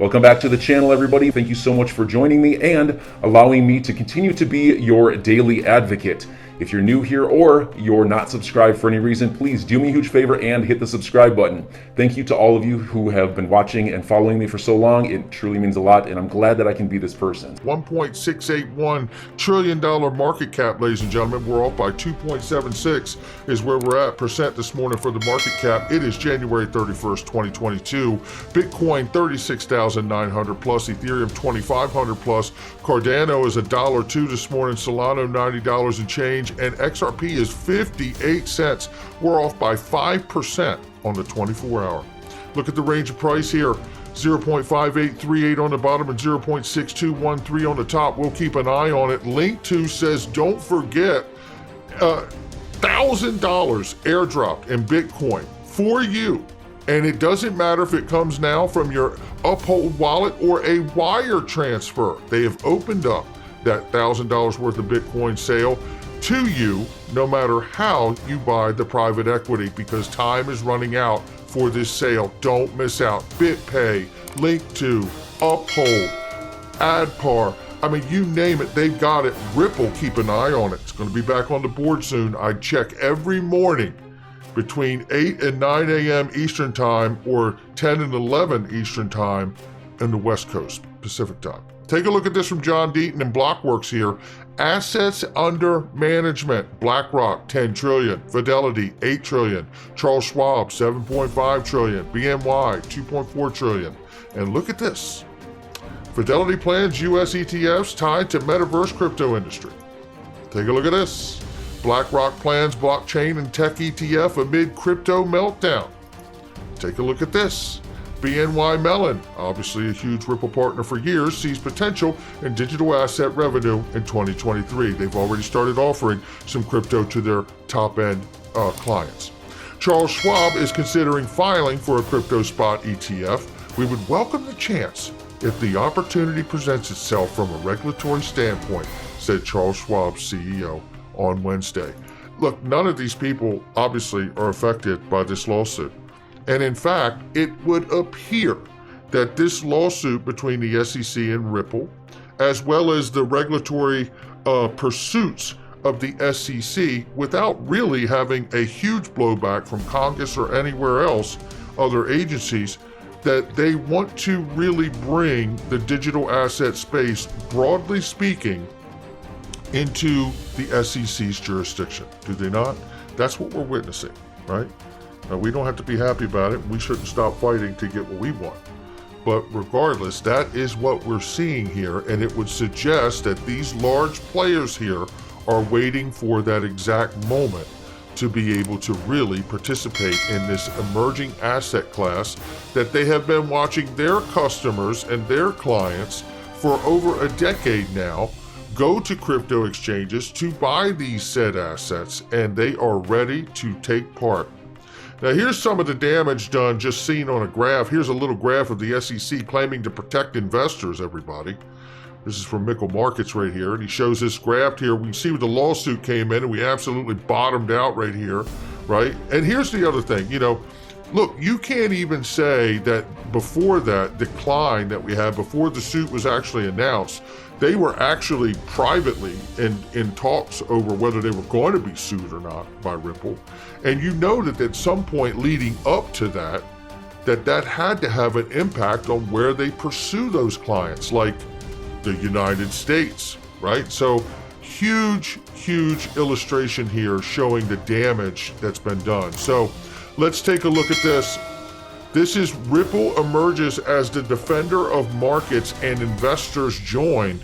Welcome back to the channel, everybody. Thank you so much for joining me and allowing me to continue to be your daily advocate. If you're new here or you're not subscribed for any reason, please do me a huge favor and hit the subscribe button. Thank you to all of you who have been watching and following me for so long. It truly means a lot, and I'm glad that I can be this person. $1.681 trillion market cap, ladies and gentlemen. We're off by 2.76 is where we're at percent this morning for the market cap. It is January 31st, 2022. Bitcoin 36,900 plus, Ethereum 2,500 plus. Cardano is $1.02 this morning, Solana $90 and change, and XRP is 58 cents. We're off by 5% on the 24-hour. Look at the range of price here. 0.5838 on the bottom and 0.6213 on the top. We'll keep an eye on it. Link to says, don't forget, $1,000 airdropped in Bitcoin for you. And it doesn't matter if it comes now from your Uphold wallet or a wire transfer. They have opened up that $1,000 worth of Bitcoin sale to you, no matter how you buy the private equity, because time is running out for this sale. Don't miss out. BitPay, Link2, Uphold, AdPar, I mean, you name it, they've got it. Ripple, keep an eye on it. It's going to be back on the board soon. I check every morning between 8 and 9 a.m. Eastern Time or 10 and 11 Eastern Time in the West Coast, Pacific Time. Take a look at this from John Deaton and Blockworks here. Assets under management, BlackRock, 10 trillion, Fidelity, 8 trillion, Charles Schwab, 7.5 trillion, BNY, 2.4 trillion. And look at this. Fidelity plans US ETFs tied to metaverse crypto industry. Take a look at this. BlackRock plans blockchain and tech ETF amid crypto meltdown. Take a look at this. BNY Mellon, obviously a huge Ripple partner for years, sees potential in digital asset revenue in 2023. They've already started offering some crypto to their top-end clients. Charles Schwab is considering filing for a crypto spot ETF. We would welcome the chance if the opportunity presents itself from a regulatory standpoint, said Charles Schwab's CEO on Wednesday. Look, none of these people obviously are affected by this lawsuit. And in fact, it would appear that this lawsuit between the SEC and Ripple, as well as the regulatory pursuits of the SEC, without really having a huge blowback from Congress or anywhere else, other agencies, that they want to really bring the digital asset space, broadly speaking, into the SEC's jurisdiction. Do they not? That's what we're witnessing, right? Now, we don't have to be happy about it. We shouldn't stop fighting to get what we want. But regardless, that is what we're seeing here, and it would suggest that these large players here are waiting for that exact moment to be able to really participate in this emerging asset class that they have been watching their customers and their clients for over a decade now go to crypto exchanges to buy these said assets, and they are ready to take part. Now, here's some of the damage done just seen on a graph. Here's a little graph of the SEC claiming to protect investors, everybody. This is from Mickle Markets right here, and he shows this graph here. We can see where the lawsuit came in, and we absolutely bottomed out right here, right? And here's the other thing, look, you can't even say that before that decline that we had, before the suit was actually announced, they were actually privately in talks over whether they were going to be sued or not by Ripple. And you know that at some point leading up to that had to have an impact on where they pursue those clients, like the United States, right? So huge illustration here showing the damage that's been done. So let's take a look at this. This is Ripple emerges as the defender of markets and investors join.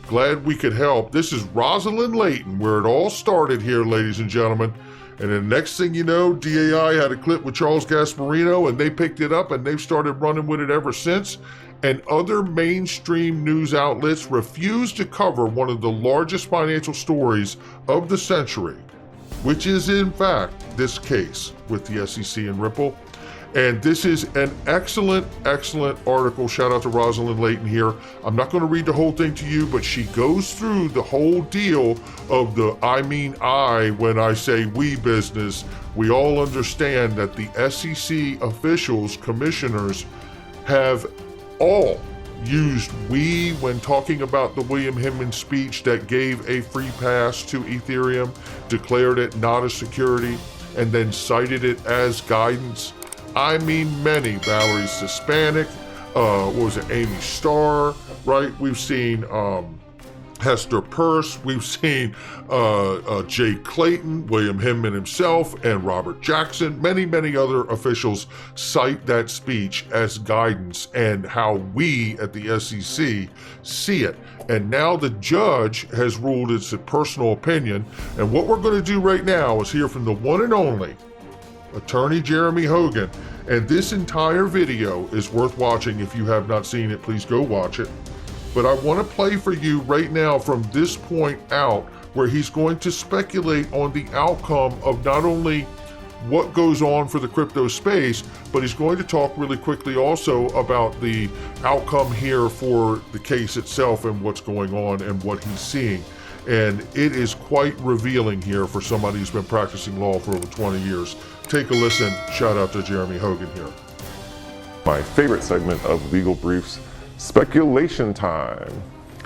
Glad we could help. This is Rosalind Layton, where it all started here, ladies and gentlemen. And the next thing you know, DAI had a clip with Charles Gasparino, and they picked it up, and they've started running with it ever since. And other mainstream news outlets refuse to cover one of the largest financial stories of the century, which is in fact this case with the SEC and Ripple. And this is an excellent article. Shout out to Rosalind Layton here. I'm not going to read the whole thing to you, but she goes through the whole deal of the when I say we business. We all understand that the SEC officials, commissioners, have all used "we" when talking about the William Hinman speech that gave a free pass to Ethereum, declared it not a security, and then cited it as guidance. I mean, many. Valerie's Hispanic, what was it, Amy Starr, right? We've seen Hester Peirce, we've seen Jay Clayton, William Hinman himself, and Robert Jackson. Many other officials cite that speech as guidance and how we at the SEC see it. And now the judge has ruled it's a personal opinion. And what we're going to do right now is hear from the one and only Attorney Jeremy Hogan. And this entire video is worth watching. If you have not seen it, please go watch it. But I want to play for you right now from this point out where he's going to speculate on the outcome of not only what goes on for the crypto space, but he's going to talk really quickly also about the outcome here for the case itself and what's going on and what he's seeing. And it is quite revealing here for somebody who's been practicing law for over 20 years. Take a listen. Shout out to Jeremy Hogan here. My favorite segment of Legal Briefs, speculation time.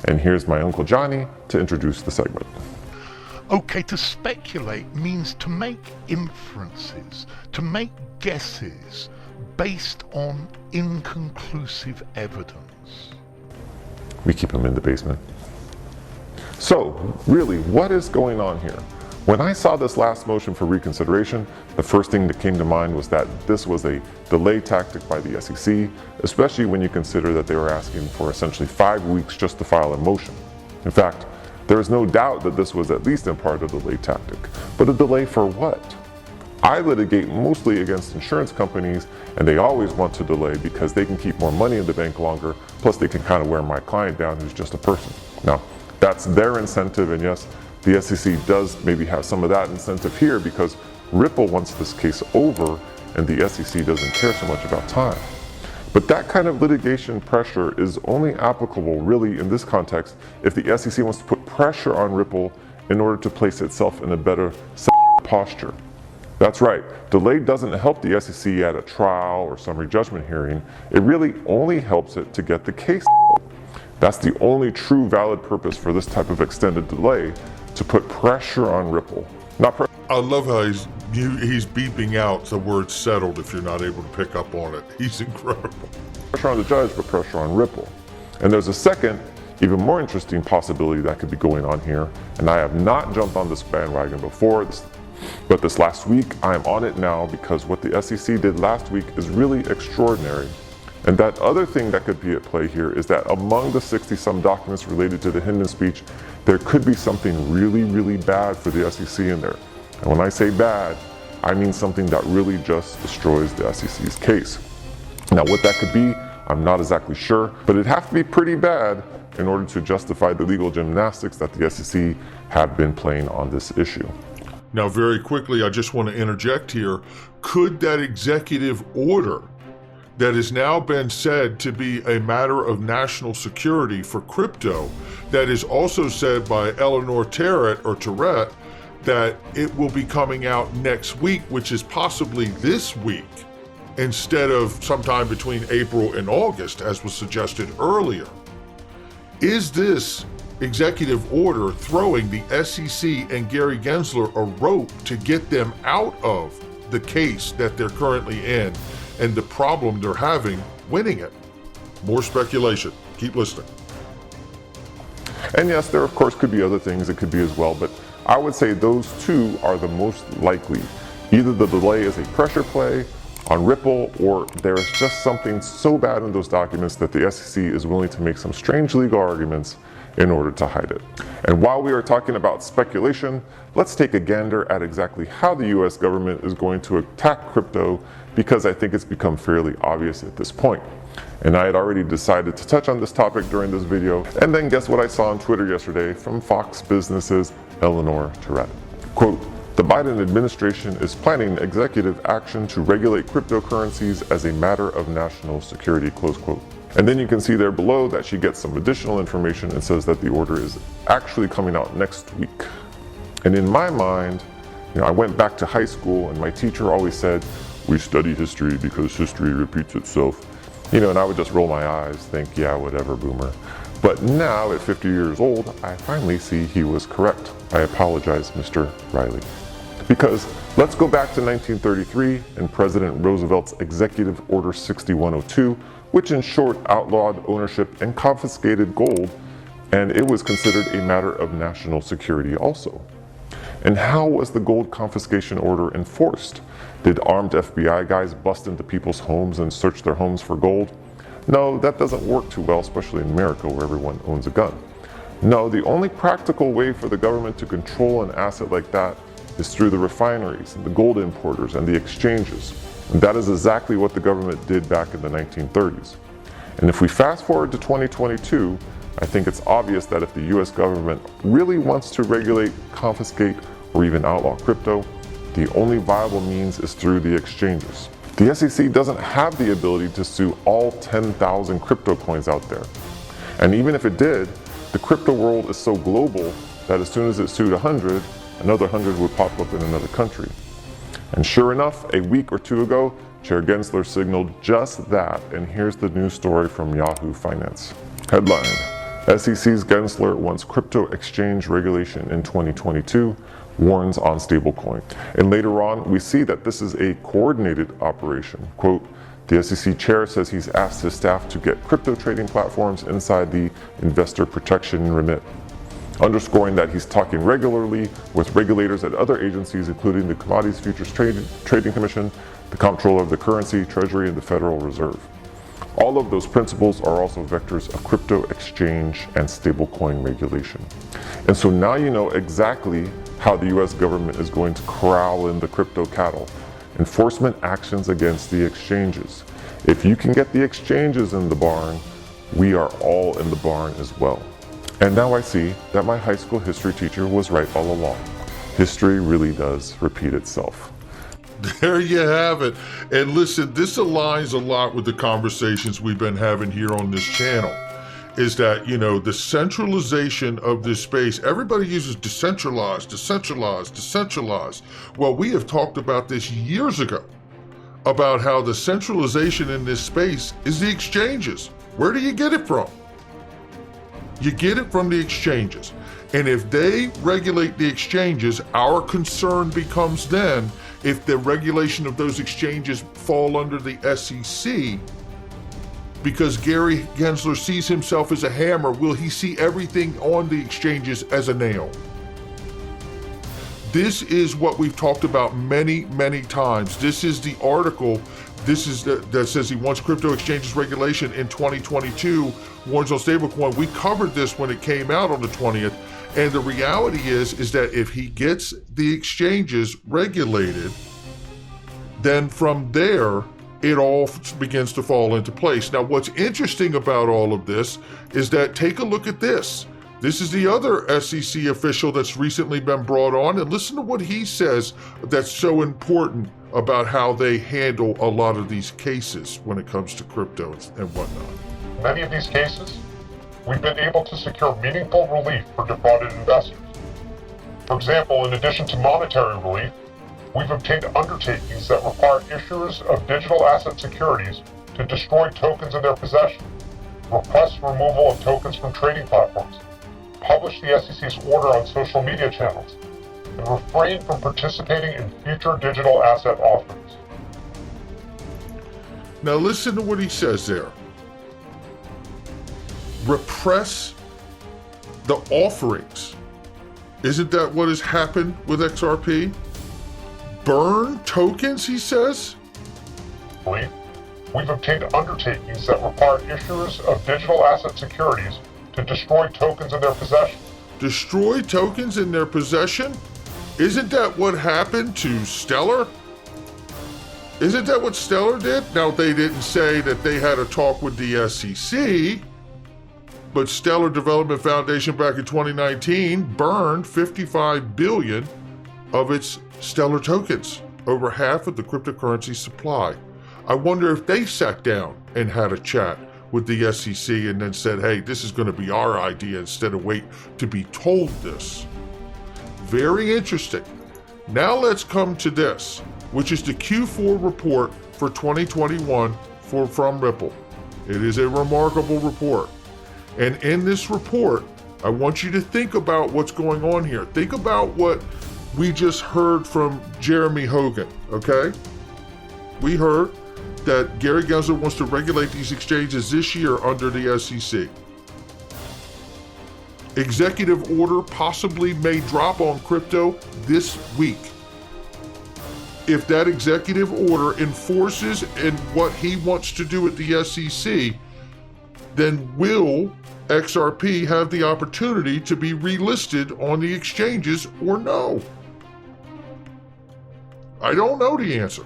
And here's my Uncle Johnny to introduce the segment. Okay, to speculate means to make inferences, to make guesses based on inconclusive evidence. We keep him in the basement. So, really, what is going on here? When I saw this last motion for reconsideration, the first thing that came to mind was that this was a delay tactic by the SEC, especially when you consider that they were asking for essentially 5 weeks just to file a motion. In fact, there is no doubt that this was at least in part a delay tactic. But a delay for what? I litigate mostly against insurance companies, and they always want to delay because they can keep more money in the bank longer, plus they can kind of wear my client down who's just a person. Now, that's their incentive, and yes, the SEC does maybe have some of that incentive here because Ripple wants this case over and the SEC doesn't care so much about time. But that kind of litigation pressure is only applicable really in this context if the SEC wants to put pressure on Ripple in order to place itself in a better posture. That's right, delay doesn't help the SEC at a trial or summary judgment hearing. It really only helps it to get the case. That's the only true valid purpose for this type of extended delay, to put pressure on Ripple. I love how he's beeping out the word settled if you're not able to pick up on it. He's incredible. Pressure on the judge, but pressure on Ripple. And there's a second, even more interesting possibility that could be going on here, and I have not jumped on this bandwagon before, but this last week I am on it now because what the SEC did last week is really extraordinary. And that other thing that could be at play here is that among the 60-some documents related to the Hinman speech, there could be something really bad for the SEC in there. And when I say bad, I mean something that really just destroys the SEC's case. Now what that could be, I'm not exactly sure, but it'd have to be pretty bad in order to justify the legal gymnastics that the SEC have been playing on this issue. Now very quickly, I just want to interject here. Could that executive order that has now been said to be a matter of national security for crypto, that is also said by Eleanor Terrett, that it will be coming out next week, which is possibly this week, instead of sometime between April and August, as was suggested earlier. Is this executive order throwing the SEC and Gary Gensler a rope to get them out of the case that they're currently in and the problem they're having winning it? More speculation. Keep listening. And yes, there of course could be other things it could be as well, but I would say those two are the most likely. Either the delay is a pressure play on Ripple, or there is just something so bad in those documents that the SEC is willing to make some strange legal arguments in order to hide it. And while we are talking about speculation, let's take a gander at exactly how the US government is going to attack crypto, because I think it's become fairly obvious at this point. And I had already decided to touch on this topic during this video, and then guess what I saw on Twitter yesterday from Fox Business's Eleanor Terrett. Quote, "The Biden administration is planning executive action to regulate cryptocurrencies as a matter of national security," close quote. And then you can see there below that she gets some additional information and says that the order is actually coming out next week. And in my mind, I went back to high school and my teacher always said, "We study history because history repeats itself." And I would just roll my eyes, think, yeah, whatever, boomer. But now, at 50 years old, I finally see he was correct. I apologize, Mr. Riley. Because let's go back to 1933 and President Roosevelt's Executive Order 6102, which in short outlawed ownership and confiscated gold, and it was considered a matter of national security also. And how was the gold confiscation order enforced? Did armed FBI guys bust into people's homes and search their homes for gold? No, that doesn't work too well, especially in America where everyone owns a gun. No, the only practical way for the government to control an asset like that is through the refineries and the gold importers and the exchanges. And that is exactly what the government did back in the 1930s. And if we fast forward to 2022, I think it's obvious that if the US government really wants to regulate, confiscate, or even outlaw crypto, the only viable means is through the exchanges. The SEC doesn't have the ability to sue all 10,000 crypto coins out there. And even if it did, the crypto world is so global that as soon as it sued 100, another 100 would pop up in another country. And sure enough, a week or two ago, Chair Gensler signaled just that, and here's the news story from Yahoo Finance. Headline: SEC's Gensler wants crypto exchange regulation in 2022, warns on stablecoin. And later on, we see that this is a coordinated operation. Quote, the SEC chair says he's asked his staff to get crypto trading platforms inside the investor protection remit, underscoring that he's talking regularly with regulators at other agencies, including the Commodities Futures Trading Commission, the Comptroller of the Currency, Treasury, and the Federal Reserve. All of those principles are also vectors of crypto exchange and stablecoin regulation. And so now you know exactly how the US government is going to corral in the crypto cattle. Enforcement actions against the exchanges. If you can get the exchanges in the barn, we are all in the barn as well. And now I see that my high school history teacher was right all along. History really does repeat itself. There you have it. And listen, this aligns a lot with the conversations we've been having here on this channel. Is that, the centralization of this space, everybody uses decentralized. Well, we have talked about this years ago, about how the centralization in this space is the exchanges. Where do you get it from? You get it from the exchanges. And if they regulate the exchanges, our concern becomes then, if the regulation of those exchanges fall under the SEC, because Gary Gensler sees himself as a hammer, will he see everything on the exchanges as a nail? This is what we've talked about many, many times. This is the article that says he wants crypto exchanges regulation in 2022, warns on stablecoin. We covered this when it came out on the 20th. And the reality is that if he gets the exchanges regulated, then from there, it all begins to fall into place. Now, what's interesting about all of this is that take a look at this. This is the other SEC official that's recently been brought on, and listen to what he says that's so important about how they handle a lot of these cases when it comes to crypto and whatnot. In many of these cases, we've been able to secure meaningful relief for defrauded investors. For example, in addition to monetary relief, we've obtained undertakings that require issuers of digital asset securities to destroy tokens in their possession, request removal of tokens from trading platforms, publish the SEC's order on social media channels, and refrain from participating in future digital asset offerings. Now listen to what he says there. Repress the offerings. Isn't that what has happened with XRP? Burn tokens, he says? We've obtained undertakings that require issuers of digital asset securities to destroy tokens in their possession. Destroy tokens in their possession? Isn't that what happened to Stellar? Isn't that what Stellar did? Now, they didn't say that they had a talk with the SEC, but Stellar Development Foundation back in 2019 burned 55 billion of its Stellar tokens, over half of the cryptocurrency supply. I wonder if they sat down and had a chat with the SEC and then said, hey, this is going to be our idea instead of wait to be told this. Very interesting. Now let's come to this, which is the Q4 report for 2021 from Ripple. It is a remarkable report. And in this report, I want you to think about what's going on here. Think about what we just heard from Jeremy Hogan, okay? We heard that Gary Gensler wants to regulate these exchanges this year under the SEC. Executive order possibly may drop on crypto this week. If that executive order enforces in what he wants to do at the SEC, then will XRP have the opportunity to be relisted on the exchanges or no? I don't know the answer.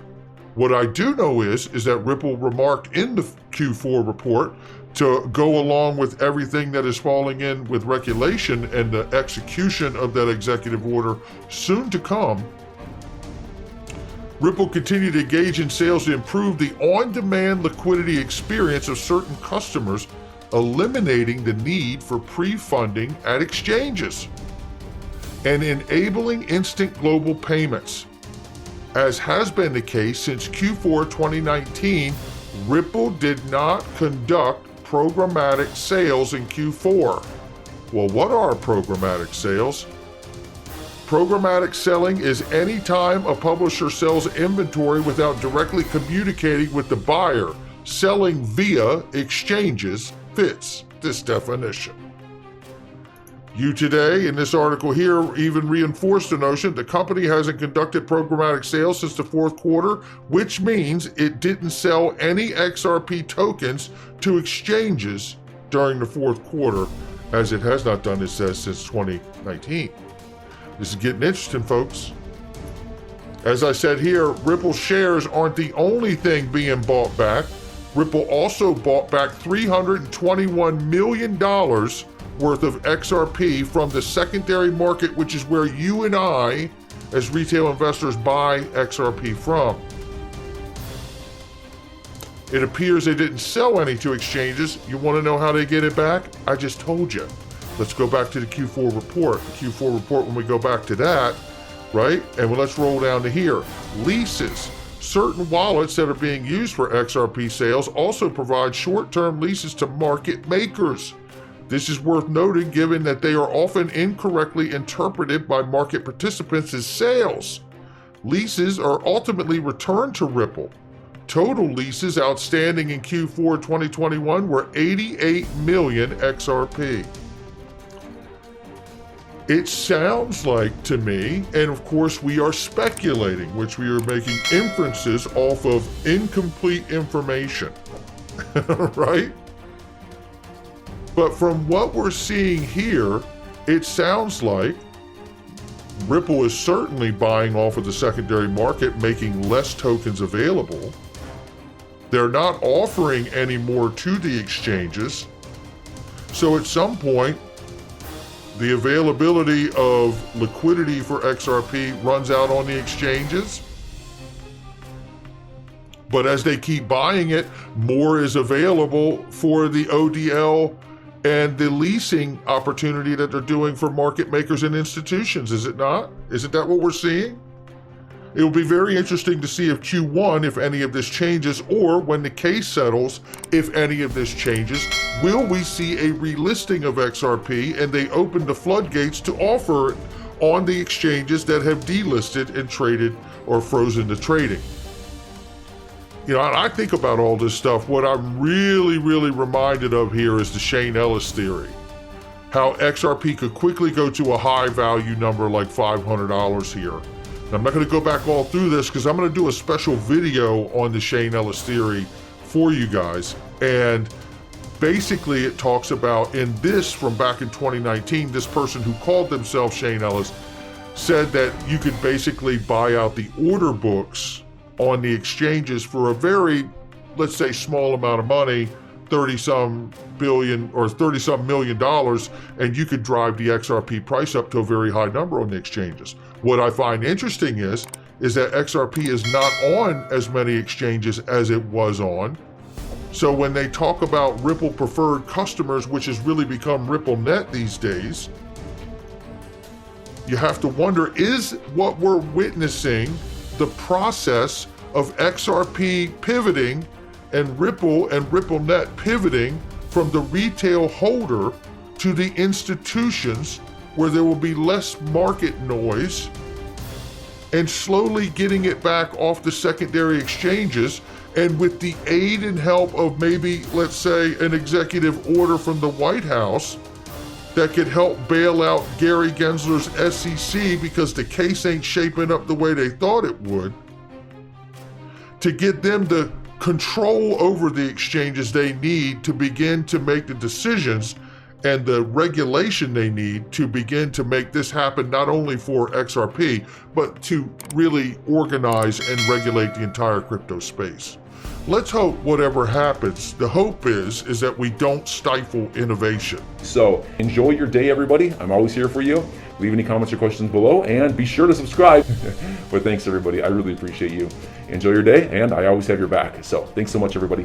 What I do know is that Ripple remarked in the Q4 report to go along with everything that is falling in with regulation and the execution of that executive order soon to come. Ripple continued to engage in sales to improve the on-demand liquidity experience of certain customers, eliminating the need for pre-funding at exchanges and enabling instant global payments. As has been the case since Q4 2019, Ripple did not conduct programmatic sales in Q4. Well, what are programmatic sales? Programmatic selling is any time a publisher sells inventory without directly communicating with the buyer. Selling via exchanges fits this definition. You Today, in this article here, even reinforced the notion the company hasn't conducted programmatic sales since the fourth quarter, which means it didn't sell any XRP tokens to exchanges during the fourth quarter, as it has not done, it says, since 2019. This is getting interesting, folks. As I said here, Ripple shares aren't the only thing being bought back. Ripple also bought back $321 million worth of XRP from the secondary market, which is where you and I, as retail investors, buy XRP from. It appears they didn't sell any to exchanges. You want to know how they get it back? I just told you. Let's go back to the Q4 report. The Q4 report, when we go back to that, right? And let's roll down to here. Leases. Certain wallets that are being used for XRP sales also provide short-term leases to market makers. This is worth noting given that they are often incorrectly interpreted by market participants as sales. Leases are ultimately returned to Ripple. Total leases outstanding in Q4 2021 were 88 million XRP. It sounds like to me, and of course we are speculating, which we are making inferences off of incomplete information, right? But from what we're seeing here, it sounds like Ripple is certainly buying off of the secondary market, making less tokens available. They're not offering any more to the exchanges. So at some point, the availability of liquidity for XRP runs out on the exchanges. But as they keep buying it, more is available for the ODL and the leasing opportunity that they're doing for market makers and institutions, is it not? Isn't that what we're seeing? It will be very interesting to see if Q1, if any of this changes, or when the case settles, if any of this changes, will we see a relisting of XRP and they open the floodgates to offer it on the exchanges that have delisted and traded or frozen the trading? You know, I think about all this stuff. What I'm really reminded of here is the Shane Ellis theory. How XRP could quickly go to a high value number like $500 here. And I'm not going to go back all through this because I'm going to do a special video on the Shane Ellis theory for you guys. And basically it talks about, in this from back in 2019, this person who called themselves Shane Ellis said that you could basically buy out the order books on the exchanges for a very, let's say, small amount of money, 30-some billion or 30-some million dollars, and you could drive the XRP price up to a very high number on the exchanges. What I find interesting is that XRP is not on as many exchanges as it was on. So when they talk about Ripple preferred customers, which has really become RippleNet these days, you have to wonder, is what we're witnessing the process of XRP pivoting and RippleNet pivoting from the retail holder to the institutions where there will be less market noise, and slowly getting it back off the secondary exchanges, and with the aid and help of maybe, let's say, an executive order from the White House that could help bail out Gary Gensler's SEC because the case ain't shaping up the way they thought it would, to get them the control over the exchanges they need to begin to make the decisions and the regulation they need to begin to make this happen, not only for XRP, but to really organize and regulate the entire crypto space. Let's hope whatever happens, the hope is that we don't stifle innovation. So enjoy your day, everybody. I'm always here for you. Leave any comments or questions below, and be sure to subscribe. But thanks, everybody. I really appreciate you. Enjoy your day, and I always have your back. So thanks so much, everybody.